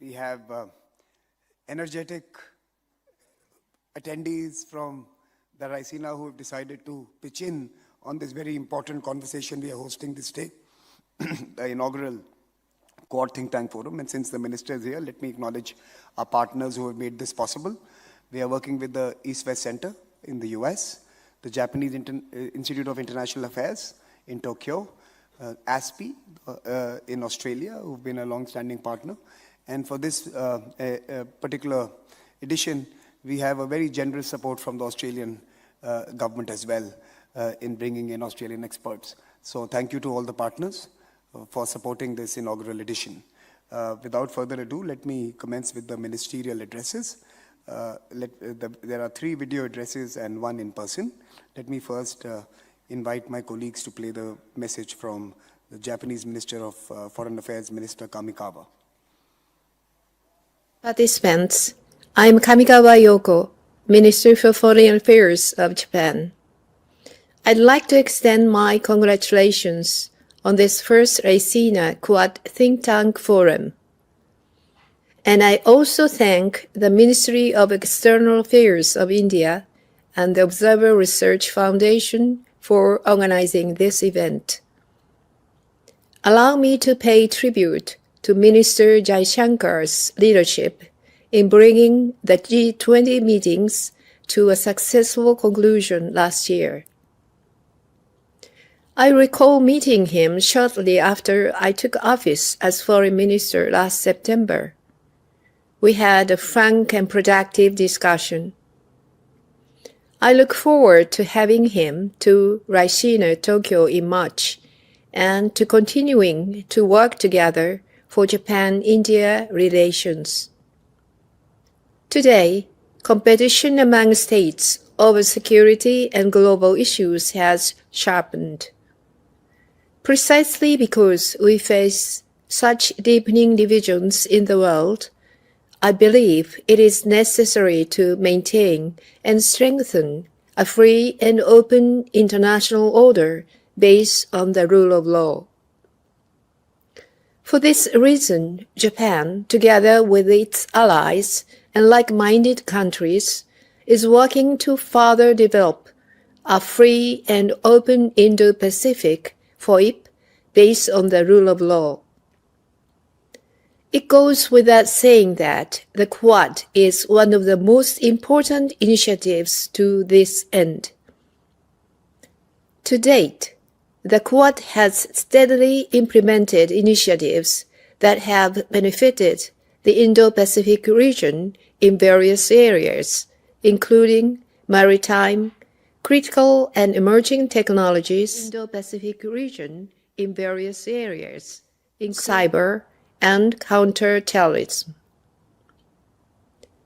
We have energetic attendees from the Raisina who have decided to pitch in on this very important conversation we are hosting this day, the inaugural Quad Think Tank Forum. And since the Minister is here, let me acknowledge our partners who have made this possible. We are working with the East-West Center in the US, the Japanese Institute of International Affairs in Tokyo, ASPI in Australia, who've been a long-standing partner. And for this particular edition, we have a very generous support from the Australian government as well in bringing in Australian experts. So thank you to all the partners for supporting this inaugural edition. Without further ado, let me commence with the ministerial addresses. There are 3 video addresses and 1 in person. Let me first invite my colleagues to play the message from the Japanese Minister of Foreign Affairs, Minister Kamikawa. Participants, I am Kamikawa Yoko, Minister for Foreign Affairs of Japan. I'd like to extend my congratulations on this first Raisina Quad Think Tank Forum. And I also thank the Ministry of External Affairs of India and the Observer Research Foundation for organizing this event. Allow me to pay tribute to Minister Jaishankar's leadership in bringing the G20 meetings to a successful conclusion last year. I recall meeting him shortly after I took office as Foreign Minister last September. We had a frank and productive discussion. I look forward to having him to Raisina, Tokyo in March, and to continuing to work together for Japan-India relations. Today, competition among states over security and global issues has sharpened. Precisely because we face such deepening divisions in the world, I believe it is necessary to maintain and strengthen a free and open international order based on the rule of law. For this reason, Japan, together with its allies and like-minded countries, is working to further develop a free and open Indo-Pacific FOIP based on the rule of law. It goes without saying that the Quad is one of the most important initiatives to this end. To date, the Quad has steadily implemented initiatives that have benefited the Indo-Pacific region in various areas, including maritime, critical and emerging technologies, Indo-Pacific region in various areas, cyber, and counter-terrorism.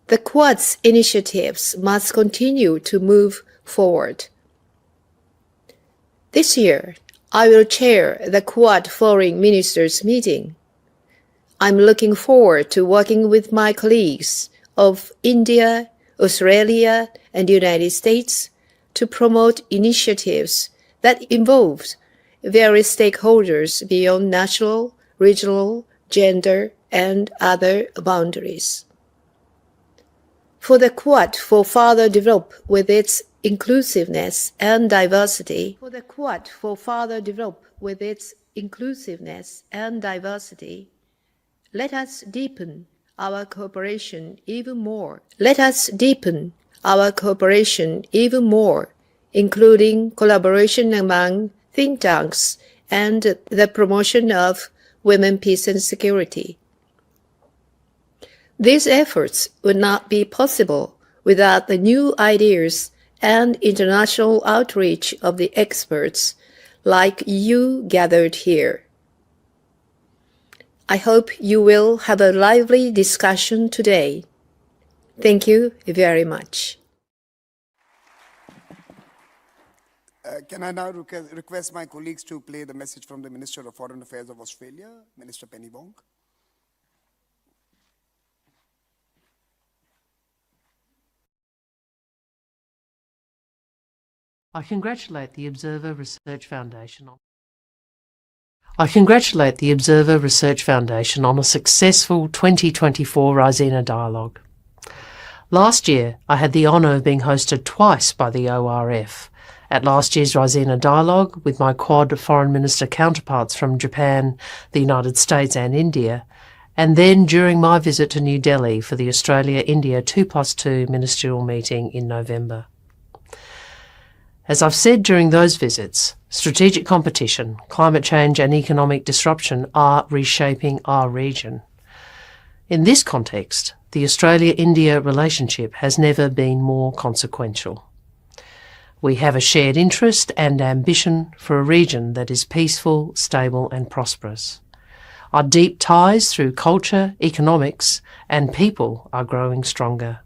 The Quad's initiatives must continue to move forward. This year, I will chair the Quad Foreign Ministers meeting. I'm looking forward to working with my colleagues of India, Australia, and the United States to promote initiatives that involve various stakeholders beyond national, regional, gender, and other boundaries. For the Quad to further develop with its inclusiveness and diversity, let us deepen our cooperation even more. Including collaboration among think tanks and the promotion of women, peace, and security. These efforts would not be possible without the new ideas and international outreach of the experts like you gathered here. I hope you will have a lively discussion today. Thank you very much. Can I now request my colleagues to play the message from the Minister of Foreign Affairs of Australia, Minister Penny Wong? I congratulate the Observer Research Foundation I congratulate the Observer Research Foundation on a successful 2024 Raisina Dialogue. Last year, I had the honour of being hosted twice by the ORF, at last year's Raisina Dialogue with my Quad Foreign Minister counterparts from Japan, the United States and India, and then during my visit to New Delhi for the Australia-India 2+2 ministerial meeting in November. As I've said during those visits, strategic competition, climate change and economic disruption are reshaping our region. In this context, the Australia-India relationship has never been more consequential. We have a shared interest and ambition for a region that is peaceful, stable and prosperous. Our deep ties through culture, economics and people are growing stronger.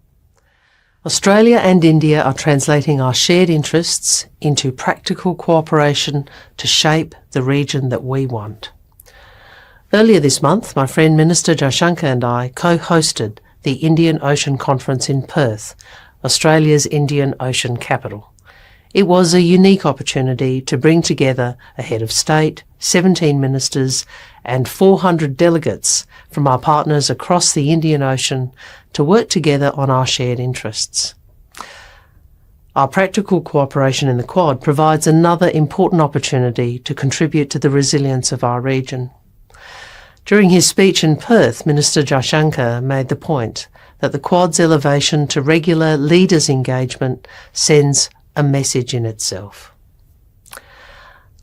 Australia and India are translating our shared interests into practical cooperation to shape the region that we want. Earlier this month, my friend Minister Jaishankar and I co-hosted the Indian Ocean Conference in Perth, Australia's Indian Ocean capital. It was a unique opportunity to bring together a head of state, 17 ministers and 400 delegates from our partners across the Indian Ocean to work together on our shared interests. Our practical cooperation in the Quad provides another important opportunity to contribute to the resilience of our region. During his speech in Perth, Minister Jaishankar made the point that the Quad's elevation to regular leaders' engagement sends a message in itself.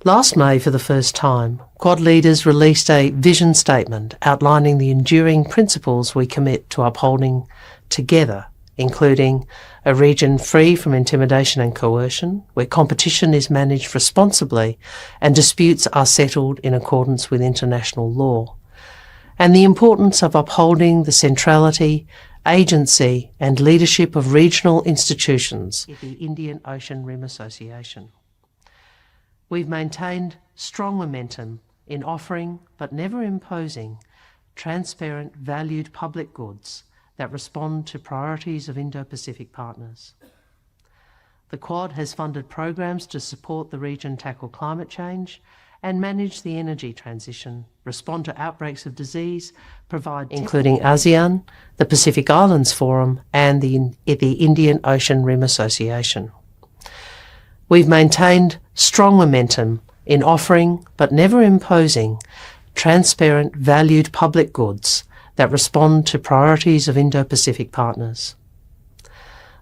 Last May, for the first time, Quad leaders released a vision statement outlining the enduring principles we commit to upholding together, including a region free from intimidation and coercion, where competition is managed responsibly and disputes are settled in accordance with international law, and the importance of upholding the centrality, agency and leadership of regional institutions in the Indian Ocean Rim Association. We've maintained strong momentum in offering, but never imposing, transparent, valued public goods that respond to priorities of Indo-Pacific partners. The Quad has funded programs to support the region tackle climate change and manage the energy transition, respond to outbreaks of disease, including ASEAN, the Pacific Islands Forum and the Indian Ocean Rim Association. We've maintained strong momentum in offering, but never imposing, transparent, valued public goods that respond to priorities of Indo-Pacific partners.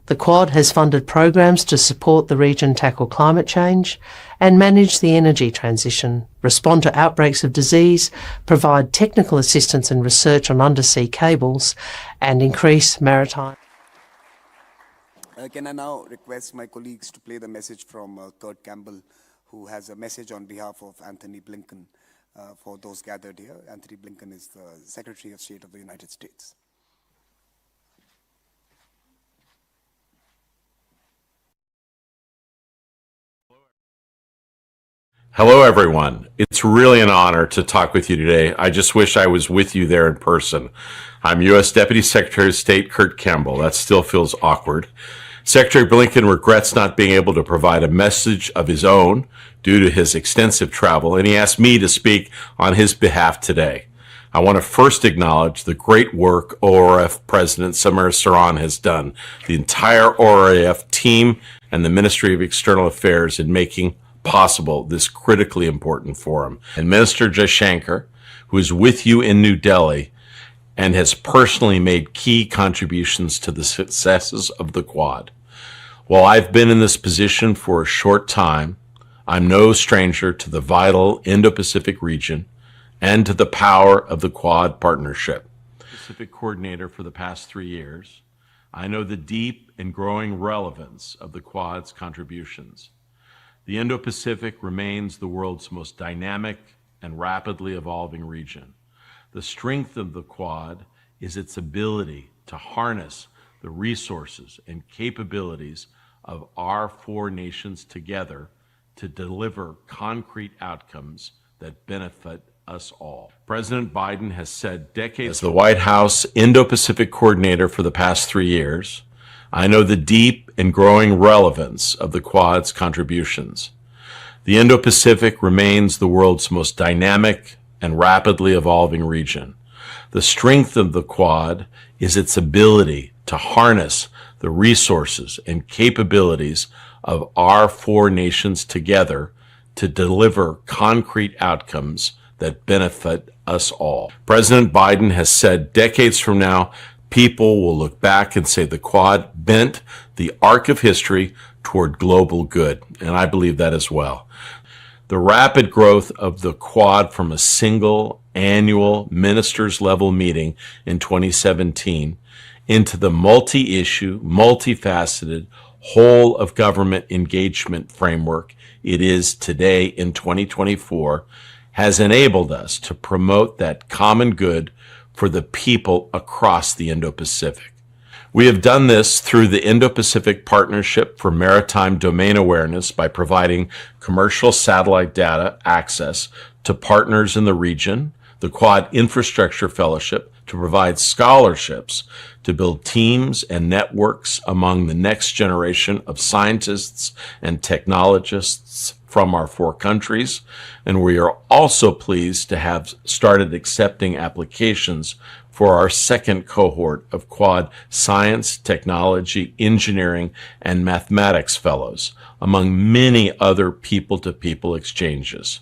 The Quad has funded programs to support the region tackle climate change and manage the energy transition, respond to outbreaks of disease, provide technical assistance and research on undersea cables, and increase maritime. Can I now request my colleagues to play the message from Kurt Campbell, who has a message on behalf of Anthony Blinken for those gathered here. Anthony Blinken is the Secretary of State of the United States. Hello, everyone. It's really an honor to talk with you today. I just wish I was with you there in person. I'm U.S. Deputy Secretary of State Kurt Campbell. That still feels awkward. Secretary Blinken regrets not being able to provide a message of his own due to his extensive travel, and he asked me to speak on his behalf today. I want to first acknowledge the great work ORF President Samir Saran has done, the entire ORF team, and the Ministry of External Affairs in making possible this critically important forum. And Minister Jaishankar, who is with you in New Delhi and has personally made key contributions to the successes of the Quad. While I've been in this position for a short time, I'm no stranger to the vital Indo-Pacific region and to the power of the Quad partnership. Pacific coordinator for the past 3 years, I know the deep and growing relevance of the Quad's contributions. The Indo-Pacific remains the world's most dynamic and rapidly evolving region. The strength of the Quad is its ability to harness the resources and capabilities of our four nations together to deliver concrete outcomes that benefit us all. President Biden has said decades as the White House Indo-Pacific coordinator for the past 3 years, I know the deep and growing relevance of the Quad's contributions. The Indo-Pacific remains the world's most dynamic and rapidly evolving region. The strength of the Quad is its ability to harness the resources and capabilities of our four nations together to deliver concrete outcomes that benefit us all. President Biden has said decades from now, people will look back and say the Quad bent the arc of history toward global good, and I believe that as well. The rapid growth of the Quad from a single annual ministers level meeting in 2017 into the multi-issue, multifaceted, whole of government engagement framework it is today in 2024 has enabled us to promote that common good for the people across the Indo-Pacific. We have done this through the Indo-Pacific Partnership for Maritime Domain Awareness by providing commercial satellite data access to partners in the region, the Quad Infrastructure Fellowship to provide scholarships to build teams and networks among the next generation of scientists and technologists from our four countries. And we are also pleased to have started accepting applications for our second cohort of Quad Science, Technology, Engineering, and Mathematics Fellows, among many other people-to-people exchanges.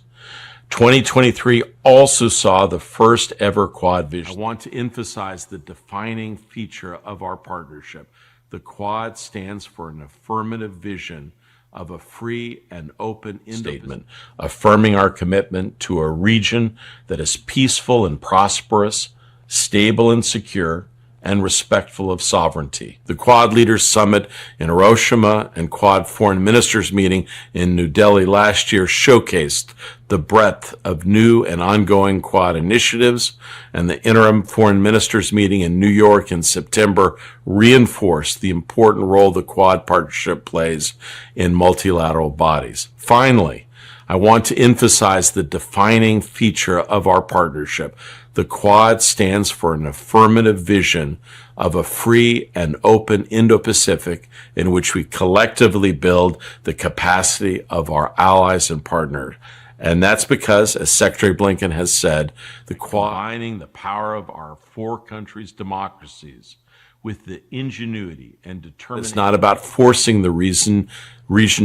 2023 also saw the first ever Quad vision. I want to emphasize the defining feature of our partnership. The Quad stands for an affirmative vision of a free and open statement, affirming our commitment to a region that is peaceful and prosperous, stable and secure, and respectful of sovereignty. The Quad Leaders Summit in Hiroshima and Quad Foreign Ministers meeting in New Delhi last year showcased the breadth of new and ongoing Quad initiatives, and the interim Foreign Ministers meeting in New York in September reinforced the important role the Quad partnership plays in multilateral bodies. Finally, I want to emphasize the defining feature of our partnership. The Quad stands for an affirmative vision of a free and open Indo-Pacific in which we collectively build the capacity of our allies and partners. And that's because, as Secretary Blinken has said, the Quad combining the power of our four countries' democracies with the ingenuity and determination. It's not about forcing the region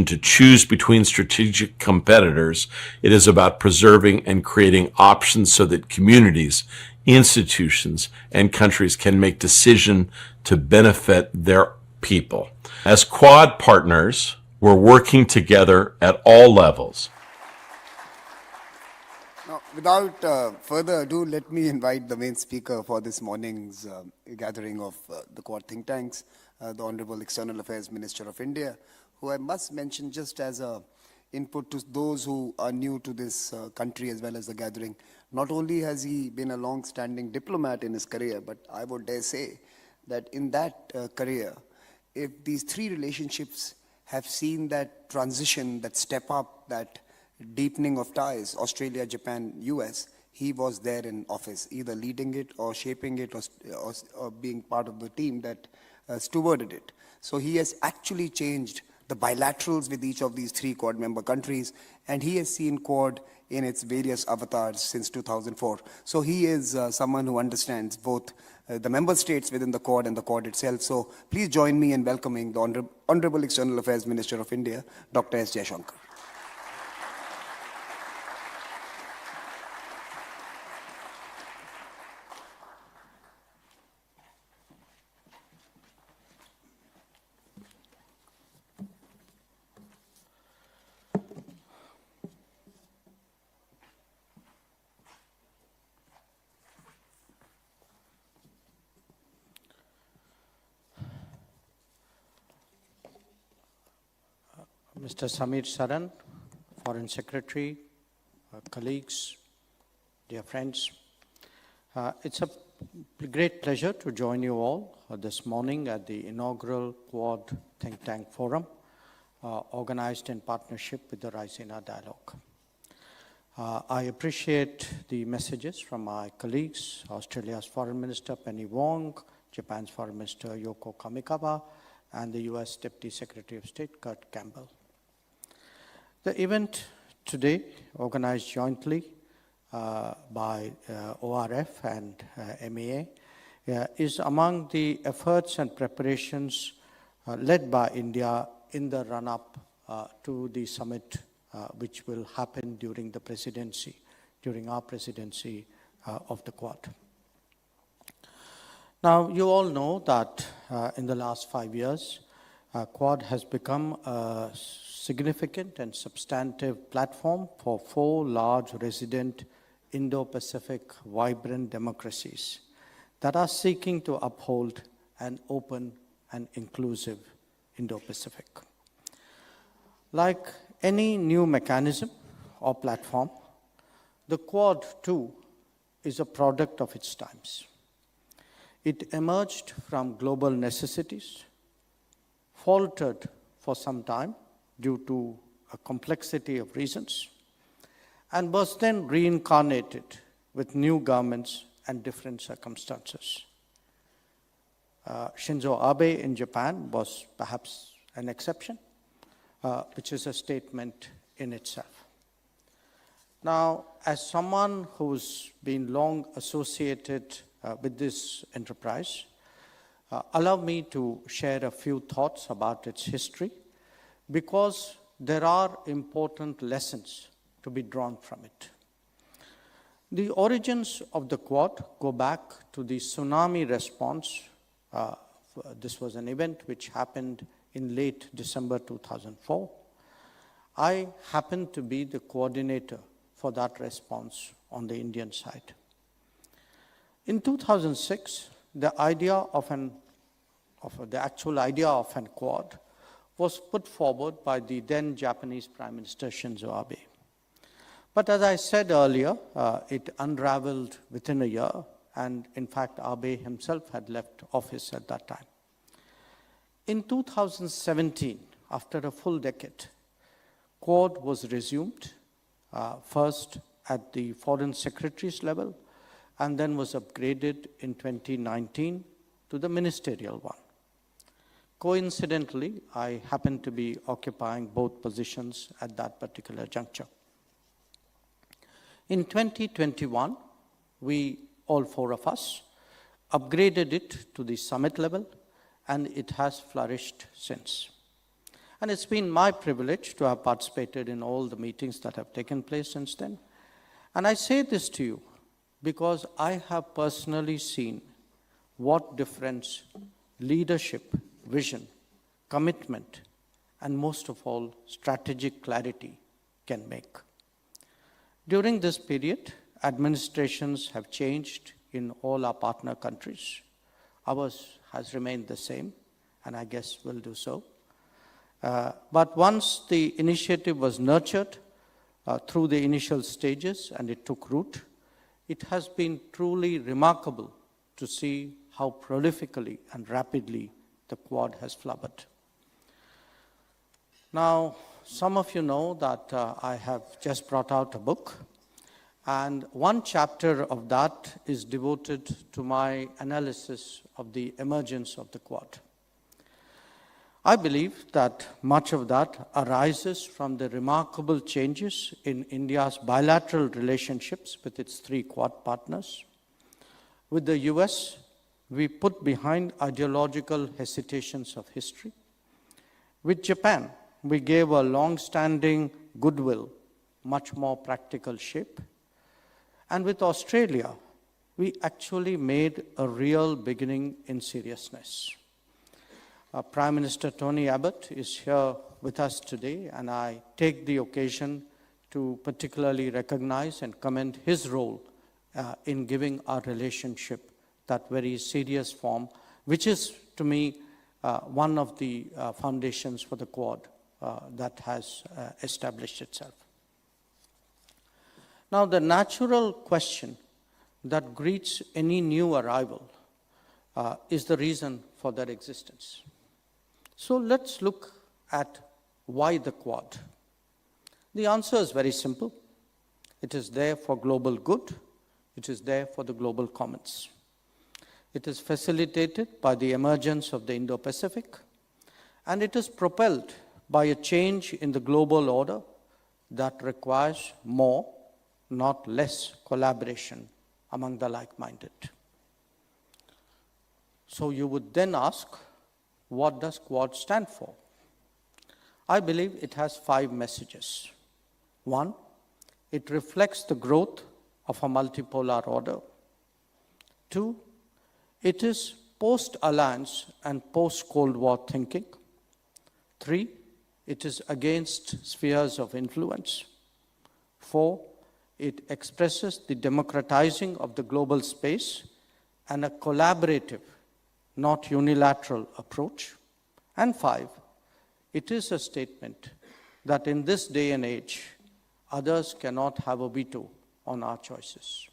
to choose between strategic competitors. It is about preserving and creating options so that communities, institutions, and countries can make decisions to benefit their people. As Quad partners, we're working together at all levels. Now, without further ado, let me invite the main speaker for this morning's gathering of the Quad think tanks, the Honorable External Affairs Minister of India, who I must mention just as a input to those who are new to this country as well as the gathering. Not only has he been a long-standing diplomat in his career, but I would dare say that in that career, if these three relationships have seen that transition, that step up, that deepening of ties, Australia, Japan, US, he was there in office, either leading it or shaping it or being part of the team that stewarded it. So he has actually changed the bilaterals with each of these three Quad member countries, and he has seen Quad in its various avatars since 2004. So he is someone who understands both the member states within the Quad and the Quad itself. So please join me in welcoming the Honorable External Affairs Minister of India, Dr. S. Jaishankar. Mr. Samir Saran, Foreign Secretary, colleagues, dear friends. It's a great pleasure to join you all this morning at the inaugural Quad Think Tank Forum, organized in partnership with the Raisina Dialogue. I appreciate the messages from my colleagues, Australia's Foreign Minister Penny Wong, Japan's Foreign Minister Yoko Kamikawa, and the US Deputy Secretary of State Kurt Campbell. The event today, organized jointly by ORF and MEA, is among the efforts and preparations led by India in the run-up to the summit which will happen during our presidency of the Quad. Now, you all know that in the last 5 years, Quad has become a significant and substantive platform for 4 large resident Indo-Pacific vibrant democracies that are seeking to uphold an open and inclusive Indo-Pacific. Like any new mechanism or platform, the Quad too is a product of its times. It emerged from global necessities, faltered for some time due to a complexity of reasons, and was then reincarnated with new governments and different circumstances. Shinzo Abe in Japan was perhaps an exception, which is a statement in itself. Now, as someone who's been long associated with this enterprise, allow me to share a few thoughts about its history, because there are important lessons to be drawn from it. The origins of the Quad go back to the tsunami response. This was an event which happened in late December 2004. I happened to be the coordinator for that response on the Indian side. In 2006, the actual idea of an Quad was put forward by the then Japanese Prime Minister Shinzo Abe. But as I said earlier, it unraveled within a year, and in fact, Abe himself had left office at that time. In 2017, after a full decade, Quad was resumed, first at the Foreign Secretary's level, and then was upgraded in 2019 to the ministerial one. Coincidentally, I happened to be occupying both positions at that particular juncture. In 2021, we, all 4 of us, upgraded it to the summit level, and it has flourished since. And it's been my privilege to have participated in all the meetings that have taken place since then. And I say this to you because I have personally seen what difference leadership, vision, commitment, and most of all, strategic clarity can make. During this period, administrations have changed in all our partner countries. Ours has remained the same, and I guess will do so. But once the initiative was nurtured through the initial stages and it took root, it has been truly remarkable to see how prolifically and rapidly the Quad has flowered. Now, some of you know that I have just brought out a book, and one chapter of that is devoted to my analysis of the emergence of the Quad. I believe that much of that arises from the remarkable changes in India's bilateral relationships with its 3 Quad partners. With the US, we put behind ideological hesitations of history. With Japan, we gave a long-standing goodwill much more practical shape. And with Australia, we actually made a real beginning in seriousness. Prime Minister Tony Abbott is here with us today, and I take the occasion to particularly recognize and commend his role in giving our relationship that very serious form, which is, to me, one of the foundations for the Quad that has established itself. Now, the natural question that greets any new arrival is the reason for their existence. So let's look at why the Quad. The answer is very simple. It is there for global good. It is there for the global commons. It is facilitated by the emergence of the Indo-Pacific, and it is propelled by a change in the global order that requires more, not less, collaboration among the like-minded. So you would then ask, what does Quad stand for? I believe it has 5 messages. 1, it reflects the growth of a multipolar order. 2, it is post-alliance and post-Cold War thinking. 3, it is against spheres of influence. 4, it expresses the democratizing of the global space and a collaborative, not unilateral approach. And 5, it is a statement that in this day and age, others cannot have a veto on our choices.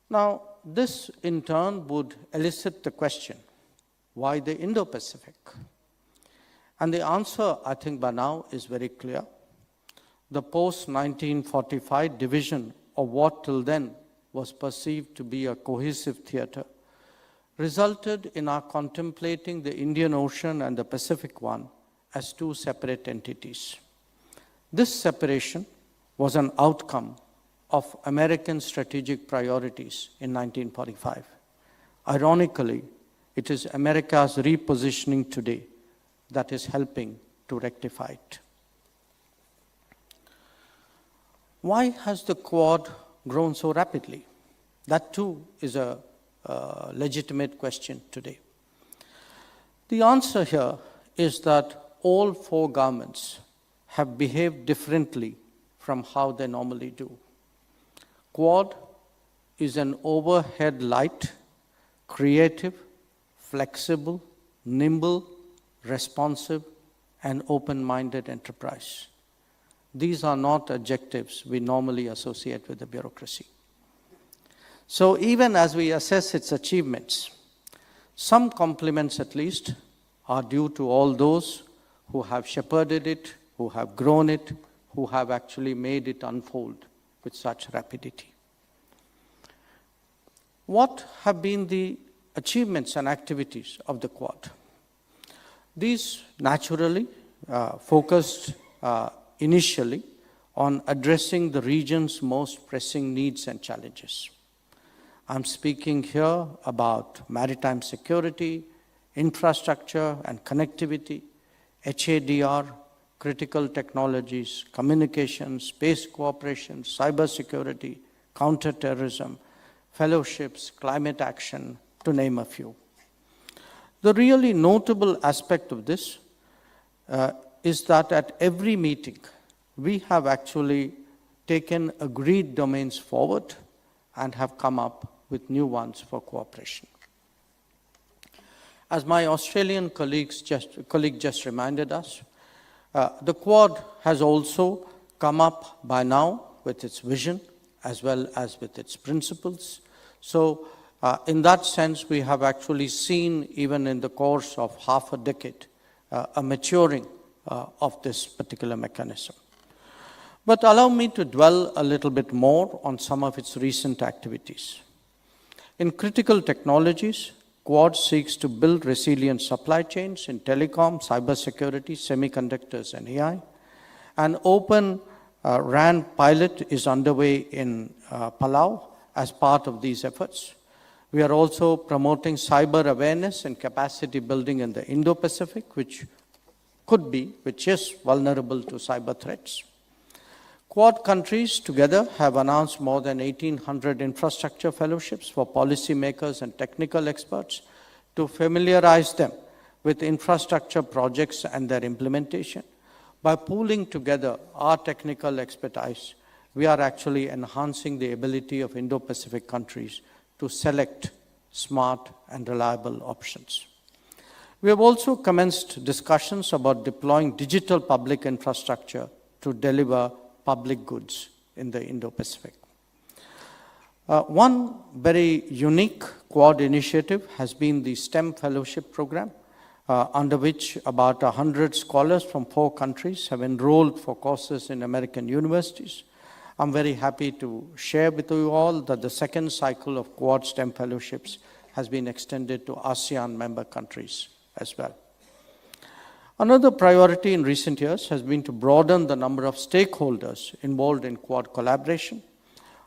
Now, this in turn would elicit the question, why the Indo-Pacific? And the answer, I think by now, is very clear. The post-1945 division of what till then was perceived to be a cohesive theater resulted in our contemplating the Indian Ocean and the Pacific one as 2 separate entities. This separation was an outcome of American strategic priorities in 1945. Ironically, it is America's repositioning today that is helping to rectify it. Why has the Quad grown so rapidly? That too is a legitimate question today. The answer here is that all 4 governments have behaved differently from how they normally do. Quad is an overhead light, creative, flexible, nimble, responsive, and open-minded enterprise. These are not adjectives we normally associate with the bureaucracy. So even as we assess its achievements, some compliments at least are due to all those who have shepherded it, who have grown it, who have actually made it unfold with such rapidity. What have been the achievements and activities of the Quad? These naturally focused initially on addressing the region's most pressing needs and challenges. I'm speaking here about maritime security, infrastructure and connectivity, HADR, critical technologies, communications, space cooperation, cybersecurity, counterterrorism, fellowships, climate action, to name a few. The really notable aspect of this is that at every meeting, we have actually taken agreed domains forward and have come up with new ones for cooperation. As my Australian colleague just reminded us, the Quad has also come up by now with its vision as well as with its principles. So in that sense, we have actually seen, even in the course of half a decade, a maturing of this particular mechanism. But allow me to dwell a little bit more on some of its recent activities. In critical technologies, Quad seeks to build resilient supply chains in telecom, cybersecurity, semiconductors, and AI. An open RAN pilot is underway in Palau as part of these efforts. We are also promoting cyber awareness and capacity building in the Indo-Pacific, which is vulnerable to cyber threats. Quad countries together have announced more than 1,800 infrastructure fellowships for policymakers and technical experts to familiarize them with infrastructure projects and their implementation. By pooling together our technical expertise, we are actually enhancing the ability of Indo-Pacific countries to select smart and reliable options. We have also commenced discussions about deploying digital public infrastructure to deliver public goods in the Indo-Pacific. One very unique Quad initiative has been the STEM Fellowship Program, under which about 100 scholars from 4 countries have enrolled for courses in American universities. I'm very happy to share with you all that the second cycle of Quad STEM Fellowships has been extended to ASEAN member countries as well. Another priority in recent years has been to broaden the number of stakeholders involved in Quad collaboration.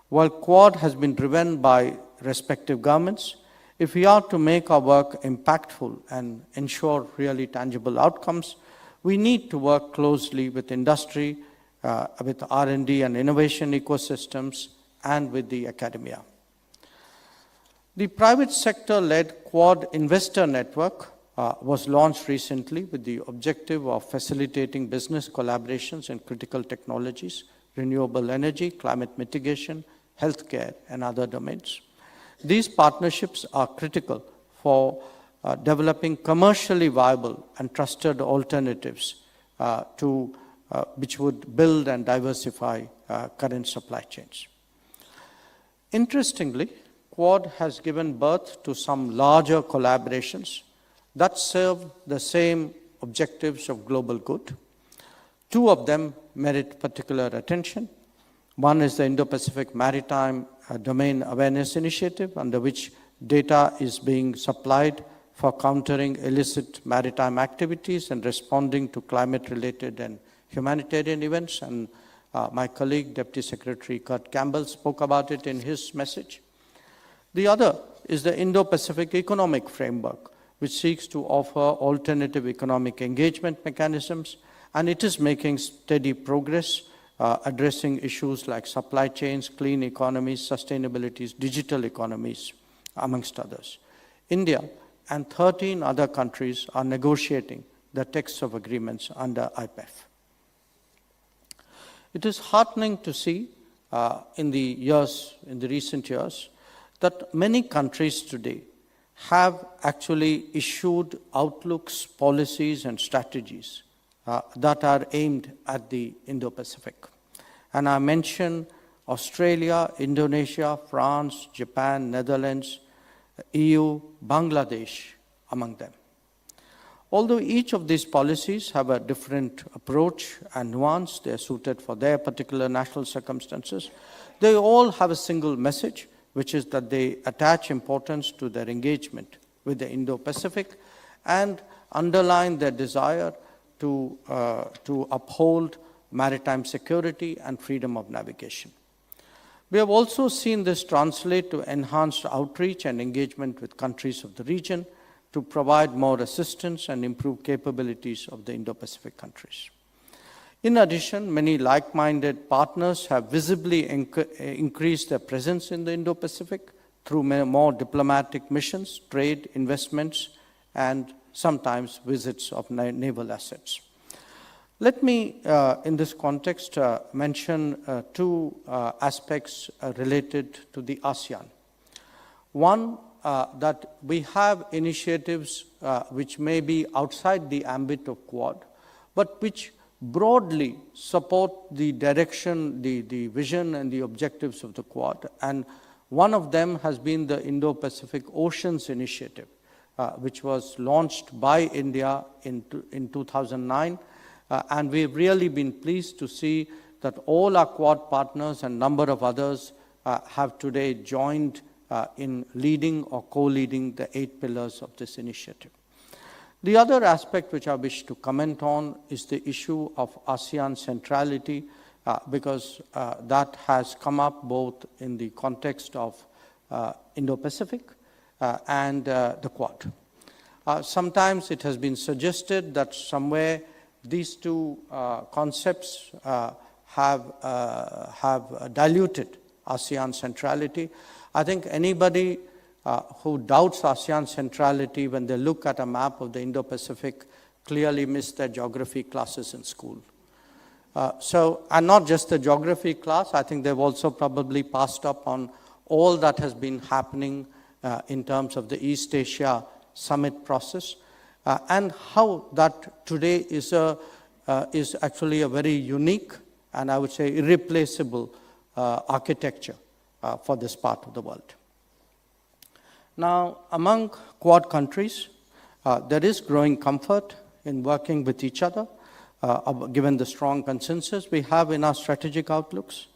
While Quad has been driven by respective governments, if we are to make our work impactful and ensure really tangible outcomes, we need to work closely with industry, with R&D and innovation ecosystems, and with the academia. The private sector-led Quad Investor Network was launched recently with the objective of facilitating business collaborations in critical technologies, renewable energy, climate mitigation, healthcare, and other domains. These partnerships are critical for developing commercially viable and trusted alternatives which would build and diversify current supply chains. Interestingly, Quad has given birth to some larger collaborations that serve the same objectives of global good. Two of them merit particular attention. One is the Indo-Pacific Maritime Domain Awareness Initiative, under which data is being supplied for countering illicit maritime activities and responding to climate-related and humanitarian events. And my colleague, Deputy Secretary Kurt Campbell, spoke about it in his message. The other is the Indo-Pacific Economic Framework, which seeks to offer alternative economic engagement mechanisms, and it is making steady progress, addressing issues like supply chains, clean economies, sustainability, digital economies, amongst others. India and 13 other countries are negotiating the texts of agreements under IPEF. It is heartening to see in the recent years, that many countries today have actually issued outlooks, policies, and strategies that are aimed at the Indo-Pacific. And I mention Australia, Indonesia, France, Japan, Netherlands, EU, Bangladesh among them. Although each of these policies have a different approach and nuance, they are suited for their particular national circumstances, they all have a single message, which is that they attach importance to their engagement with the Indo-Pacific and underline their desire to uphold maritime security and freedom of navigation. We have also seen this translate to enhanced outreach and engagement with countries of the region to provide more assistance and improve capabilities of the Indo-Pacific countries. In addition, many like-minded partners have visibly increased their presence in the Indo-Pacific through more diplomatic missions, trade, investments, and sometimes visits of naval assets. Let me, in this context, mention two aspects related to the ASEAN. One, that we have initiatives which may be outside the ambit of Quad, but which broadly support the direction, the vision and the objectives of the Quad. And one of them has been the Indo-Pacific Oceans Initiative, which was launched by India in 2009. And we've really been pleased to see that all our Quad partners and number of others have today joined in leading or co-leading the 8 pillars of this initiative. The other aspect which I wish to comment on is the issue of ASEAN centrality, because that has come up both in the context of Indo-Pacific and the Quad. Sometimes it has been suggested that somewhere these two concepts have diluted ASEAN centrality. I think anybody who doubts ASEAN centrality when they look at a map of the Indo-Pacific clearly missed their geography classes in school. And not just the geography class, I think they've also probably passed up on all that has been happening in terms of the East Asia summit process, and how that today is actually a very unique and I would say irreplaceable architecture for this part of the world. Now, among Quad countries, there is growing comfort in working with each other, given the strong consensus we have in our strategic outlooks.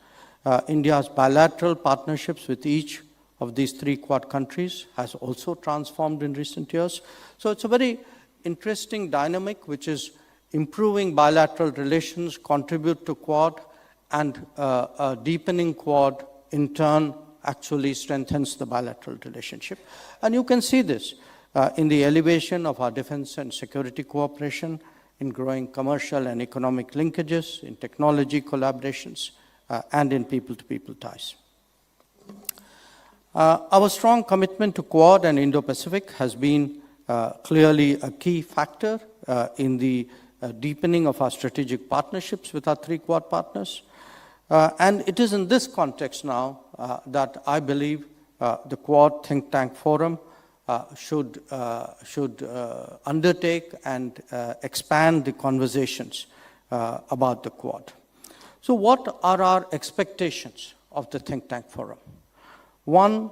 India's bilateral partnerships with each of these 3 Quad countries has also transformed in recent years. So it's a very interesting dynamic which is improving bilateral relations contribute to Quad, and deepening Quad in turn actually strengthens the bilateral relationship. And you can see this in the elevation of our defense and security cooperation, in growing commercial and economic linkages, in technology collaborations, and in people-to-people ties. Our strong commitment to Quad and Indo-Pacific has been clearly a key factor in the deepening of our strategic partnerships with our three Quad partners. And it is in this context now that I believe the Quad Think Tank Forum should undertake and expand the conversations about the Quad. So what are our expectations of the Think Tank Forum? One,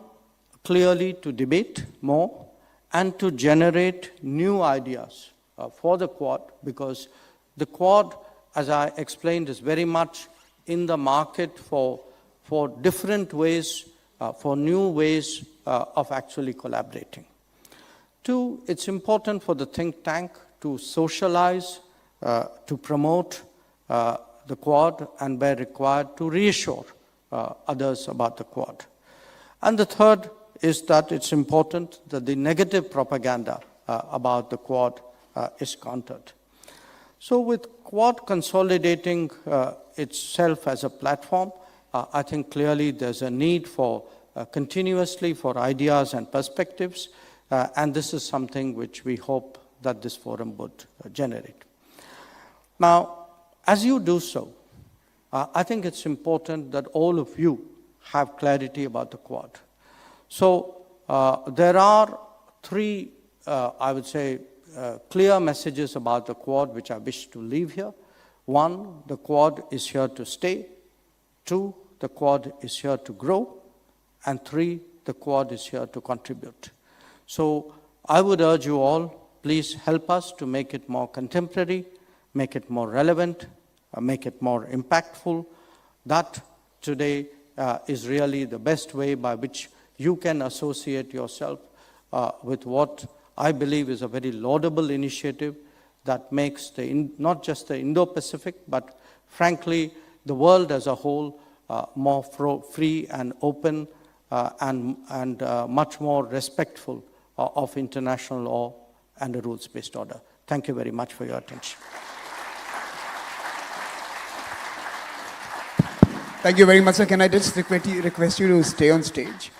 clearly to debate more and to generate new ideas for the Quad, because the Quad, as I explained, is very much in the market for different ways, for new ways of actually collaborating. Two, it's important for the think tank to socialize, to promote the Quad, and where required to reassure others about the Quad. And the third is that it's important that the negative propaganda about the Quad is countered. So with Quad consolidating itself as a platform, I think clearly there's a need for continuously for ideas and perspectives, and this is something which we hope that this forum would generate. Now, as you do so, I think it's important that all of you have clarity about the Quad. So there are three, I would say, clear messages about the Quad which I wish to leave here. One, the Quad is here to stay. Two, the Quad is here to grow. And three, the Quad is here to contribute. So I would urge you all, please help us to make it more contemporary, make it more relevant, make it more impactful. That today is really the best way by which you can associate yourself with what I believe is a very laudable initiative that makes not just the Indo-Pacific, but frankly, the world as a whole more free and open and much more respectful of international law and a rules-based order. Thank you very much for your attention. Thank you very much, sir. Can I just request you to stay on stage?